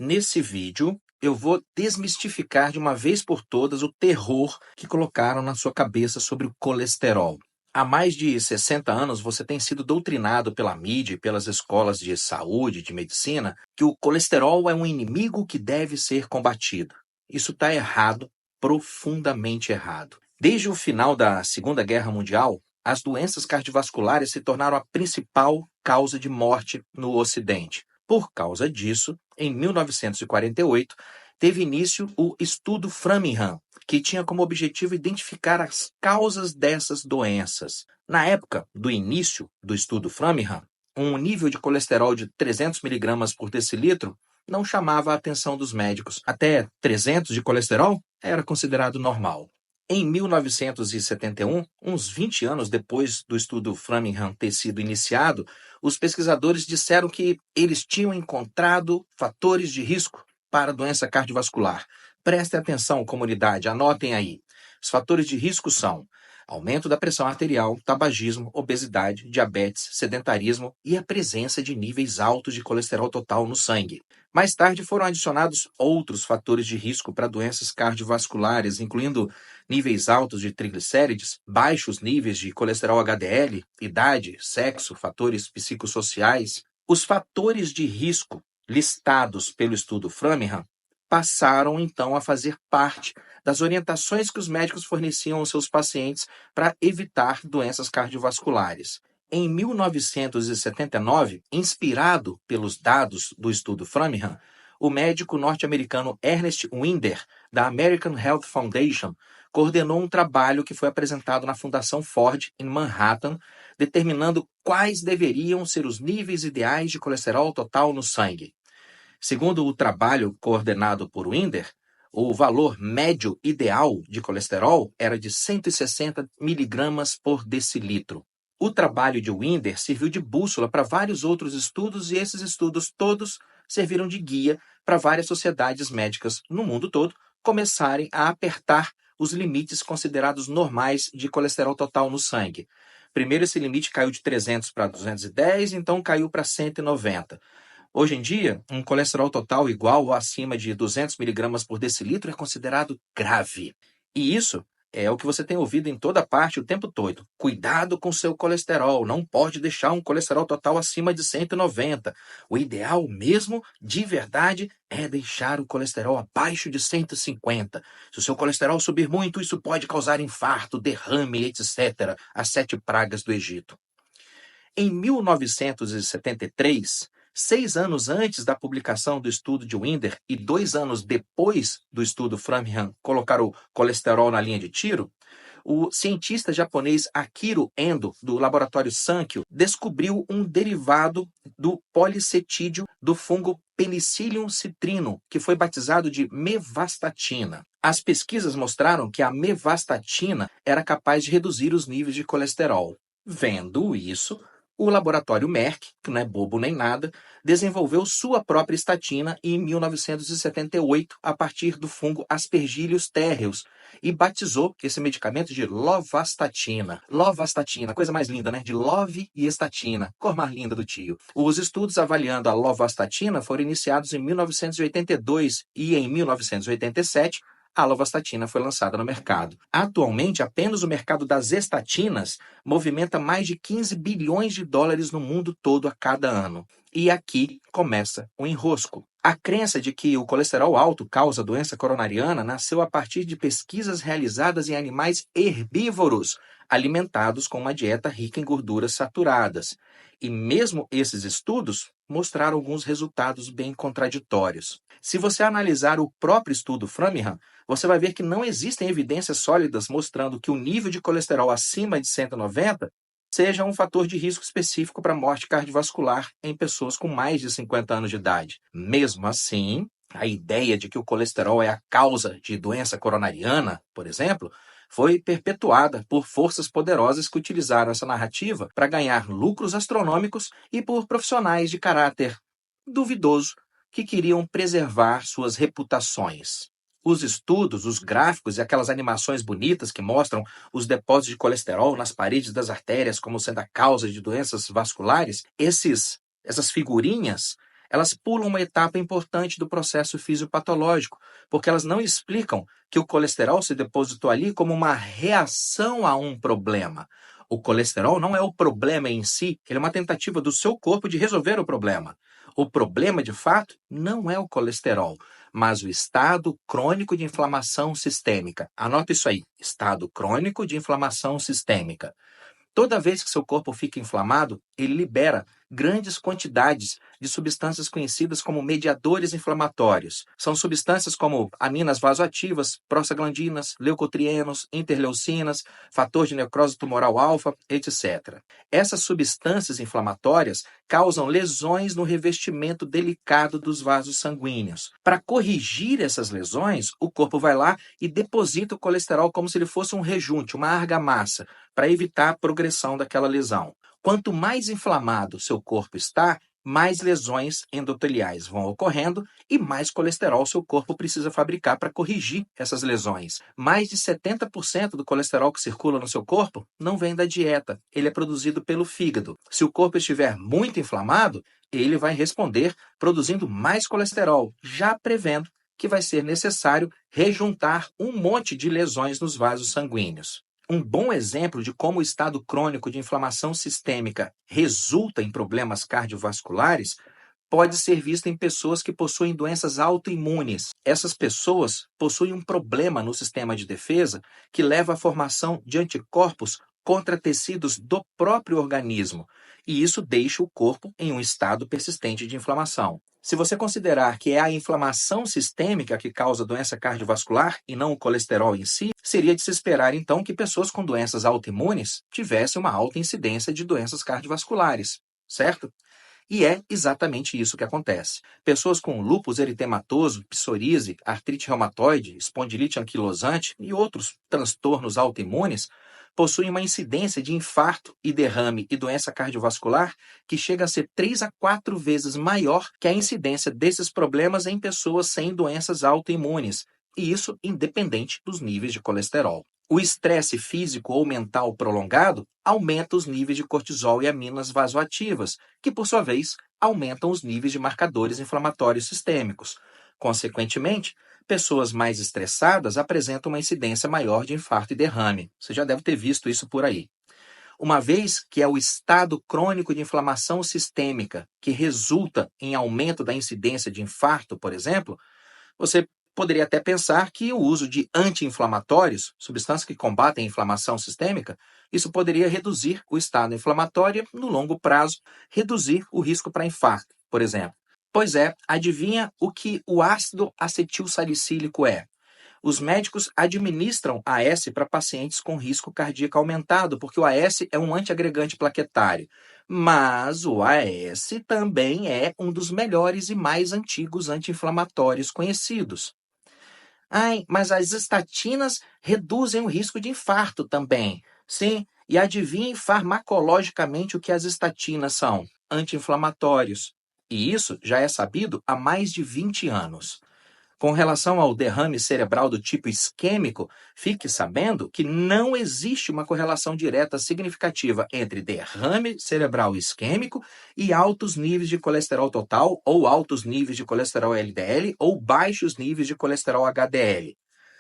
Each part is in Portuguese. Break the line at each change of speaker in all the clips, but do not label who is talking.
Nesse vídeo, eu vou desmistificar de uma vez por todas o terror que colocaram na sua cabeça sobre o colesterol. Há mais de 60 anos, você tem sido doutrinado pela mídia e pelas escolas de saúde, de medicina, que o colesterol é um inimigo que deve ser combatido. Isso está errado, profundamente errado. Desde o final da Segunda Guerra Mundial, as doenças cardiovasculares se tornaram a principal causa de morte no Ocidente. Por causa disso, em 1948, teve início o Estudo Framingham, que tinha como objetivo identificar as causas dessas doenças. Na época do início do Estudo Framingham, um nível de colesterol de 300 miligramas por decilitro não chamava a atenção dos médicos. Até 300 de colesterol era considerado normal. Em 1971, uns 20 anos depois do Estudo Framingham ter sido iniciado, os pesquisadores disseram que eles tinham encontrado fatores de risco para a doença cardiovascular. Prestem atenção, comunidade, anotem aí. Os fatores de risco são aumento da pressão arterial, tabagismo, obesidade, diabetes, sedentarismo e a presença de níveis altos de colesterol total no sangue. Mais tarde foram adicionados outros fatores de risco para doenças cardiovasculares, incluindo níveis altos de triglicérides, baixos níveis de colesterol HDL, idade, sexo, fatores psicossociais. Os fatores de risco listados pelo estudo Framingham passaram então a fazer parte das orientações que os médicos forneciam aos seus pacientes para evitar doenças cardiovasculares. Em 1979, inspirado pelos dados do estudo Framingham, o médico norte-americano Ernest Winder, da American Health Foundation, coordenou um trabalho que foi apresentado na Fundação Ford, em Manhattan, determinando quais deveriam ser os níveis ideais de colesterol total no sangue. Segundo o trabalho coordenado por Winder, o valor médio ideal de colesterol era de 160 miligramas por decilitro. O trabalho de Winder serviu de bússola para vários outros estudos e esses estudos todos serviram de guia para várias sociedades médicas no mundo todo começarem a apertar os limites considerados normais de colesterol total no sangue. Primeiro esse limite caiu de 300 para 210, então caiu para 190. Hoje em dia, um colesterol total igual ou acima de 200 miligramas por decilitro é considerado grave. E isso é o que você tem ouvido em toda parte o tempo todo. Cuidado com seu colesterol, não pode deixar um colesterol total acima de 190. O ideal mesmo, de verdade, é deixar o colesterol abaixo de 150. Se o seu colesterol subir muito, isso pode causar infarto, derrame, etc. As 7 pragas do Egito. Em 1973, 6 anos antes da publicação do estudo de Winder e 2 anos depois do estudo Framingham colocar o colesterol na linha de tiro, o cientista japonês Akiro Endo, do laboratório Sankyo, descobriu um derivado do policetídeo do fungo Penicillium citrino, que foi batizado de mevastatina. As pesquisas mostraram que a mevastatina era capaz de reduzir os níveis de colesterol. Vendo isso, o laboratório Merck, que não é bobo nem nada, desenvolveu sua própria estatina em 1978 a partir do fungo Aspergillus terreus e batizou esse medicamento de lovastatina. Lovastatina, coisa mais linda, né? De love e estatina, cor mais linda do tio. Os estudos avaliando a lovastatina foram iniciados em 1982 e em 1987 a lovastatina foi lançada no mercado. Atualmente, apenas o mercado das estatinas movimenta mais de 15 bilhões de dólares no mundo todo a cada ano. E aqui começa o enrosco. A crença de que o colesterol alto causa doença coronariana nasceu a partir de pesquisas realizadas em animais herbívoros, alimentados com uma dieta rica em gorduras saturadas. E mesmo esses estudos mostraram alguns resultados bem contraditórios. Se você analisar o próprio estudo Framingham, você vai ver que não existem evidências sólidas mostrando que o nível de colesterol acima de 190 seja um fator de risco específico para morte cardiovascular em pessoas com mais de 50 anos de idade. Mesmo assim, a ideia de que o colesterol é a causa de doença coronariana, por exemplo, foi perpetuada por forças poderosas que utilizaram essa narrativa para ganhar lucros astronômicos e por profissionais de caráter duvidoso que queriam preservar suas reputações. Os estudos, os gráficos e aquelas animações bonitas que mostram os depósitos de colesterol nas paredes das artérias como sendo a causa de doenças vasculares, essas figurinhas, Elas pulam uma etapa importante do processo fisiopatológico, porque elas não explicam que o colesterol se depositou ali como uma reação a um problema. O colesterol não é o problema em si, ele é uma tentativa do seu corpo de resolver o problema. O problema, de fato, não é o colesterol, mas o estado crônico de inflamação sistêmica. Anota isso aí, estado crônico de inflamação sistêmica. Toda vez que seu corpo fica inflamado, ele libera grandes quantidades de substâncias conhecidas como mediadores inflamatórios. São substâncias como aminas vasoativas, prostaglandinas, leucotrienos, interleucinas, fator de necrose tumoral alfa, etc. Essas substâncias inflamatórias causam lesões no revestimento delicado dos vasos sanguíneos. Para corrigir essas lesões, o corpo vai lá e deposita o colesterol como se ele fosse um rejunte, uma argamassa, para evitar a progressão daquela lesão. Quanto mais inflamado seu corpo está, mais lesões endoteliais vão ocorrendo e mais colesterol seu corpo precisa fabricar para corrigir essas lesões. Mais de 70% do colesterol que circula no seu corpo não vem da dieta, ele é produzido pelo fígado. Se o corpo estiver muito inflamado, ele vai responder produzindo mais colesterol, já prevendo que vai ser necessário rejuntar um monte de lesões nos vasos sanguíneos. Um bom exemplo de como o estado crônico de inflamação sistêmica resulta em problemas cardiovasculares pode ser visto em pessoas que possuem doenças autoimunes. Essas pessoas possuem um problema no sistema de defesa que leva à formação de anticorpos contra tecidos do próprio organismo, e isso deixa o corpo em um estado persistente de inflamação. Se você considerar que é a inflamação sistêmica que causa doença cardiovascular e não o colesterol em si, seria de se esperar então que pessoas com doenças autoimunes tivessem uma alta incidência de doenças cardiovasculares, certo? E é exatamente isso que acontece. Pessoas com lúpus eritematoso, psoríase, artrite reumatoide, espondilite anquilosante e outros transtornos autoimunes possuem uma incidência de infarto e derrame e doença cardiovascular que chega a ser 3 a 4 vezes maior que a incidência desses problemas em pessoas sem doenças autoimunes, e isso independente dos níveis de colesterol. O estresse físico ou mental prolongado aumenta os níveis de cortisol e aminas vasoativas, que, por sua vez, aumentam os níveis de marcadores inflamatórios sistêmicos. Consequentemente, pessoas mais estressadas apresentam uma incidência maior de infarto e derrame. Você já deve ter visto isso por aí. Uma vez que é o estado crônico de inflamação sistêmica que resulta em aumento da incidência de infarto, por exemplo, você poderia até pensar que o uso de anti-inflamatórios, substâncias que combatem a inflamação sistêmica, isso poderia reduzir o estado inflamatório e, no longo prazo, reduzir o risco para infarto, por exemplo. Pois é, adivinha o que o ácido acetilsalicílico é? Os médicos administram AS para pacientes com risco cardíaco aumentado, porque o AS é um antiagregante plaquetário. Mas o AS também é um dos melhores e mais antigos anti-inflamatórios conhecidos. Ai, mas as estatinas reduzem o risco de infarto também. Sim, e adivinhe farmacologicamente o que as estatinas são? Anti-inflamatórios. E isso já é sabido há mais de 20 anos. Com relação ao derrame cerebral do tipo isquêmico, fique sabendo que não existe uma correlação direta significativa entre derrame cerebral isquêmico e altos níveis de colesterol total, ou altos níveis de colesterol LDL, ou baixos níveis de colesterol HDL.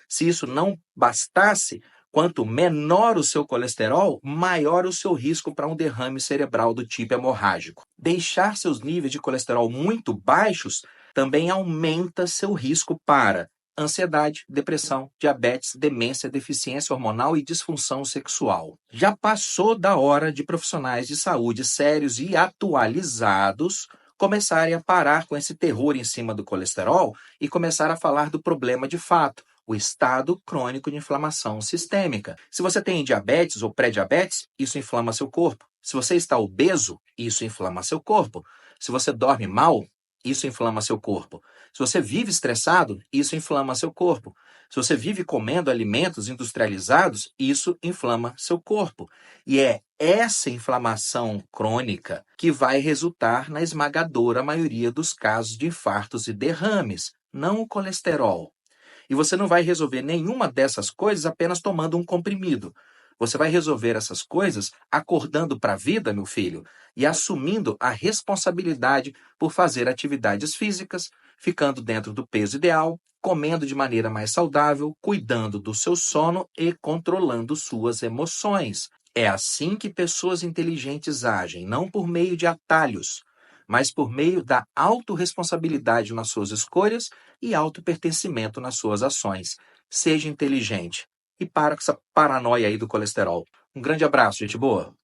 Se isso não bastasse, quanto menor o seu colesterol, maior o seu risco para um derrame cerebral do tipo hemorrágico. Deixar seus níveis de colesterol muito baixos também aumenta seu risco para ansiedade, depressão, diabetes, demência, deficiência hormonal e disfunção sexual. Já passou da hora de profissionais de saúde sérios e atualizados começarem a parar com esse terror em cima do colesterol e começar a falar do problema de fato, o estado crônico de inflamação sistêmica. Se você tem diabetes ou pré-diabetes, isso inflama seu corpo. Se você está obeso, isso inflama seu corpo. Se você dorme mal, isso inflama seu corpo. Se você vive estressado, isso inflama seu corpo. Se você vive comendo alimentos industrializados, isso inflama seu corpo. E é essa inflamação crônica que vai resultar na esmagadora maioria dos casos de infartos e derrames, não o colesterol. E você não vai resolver nenhuma dessas coisas apenas tomando um comprimido. Você vai resolver essas coisas acordando para a vida, meu filho, e assumindo a responsabilidade por fazer atividades físicas, ficando dentro do peso ideal, comendo de maneira mais saudável, cuidando do seu sono e controlando suas emoções. É assim que pessoas inteligentes agem, não por meio de atalhos, mas por meio da autorresponsabilidade nas suas escolhas e autopertencimento nas suas ações. Seja inteligente e para com essa paranoia aí do colesterol. Um grande abraço, gente boa.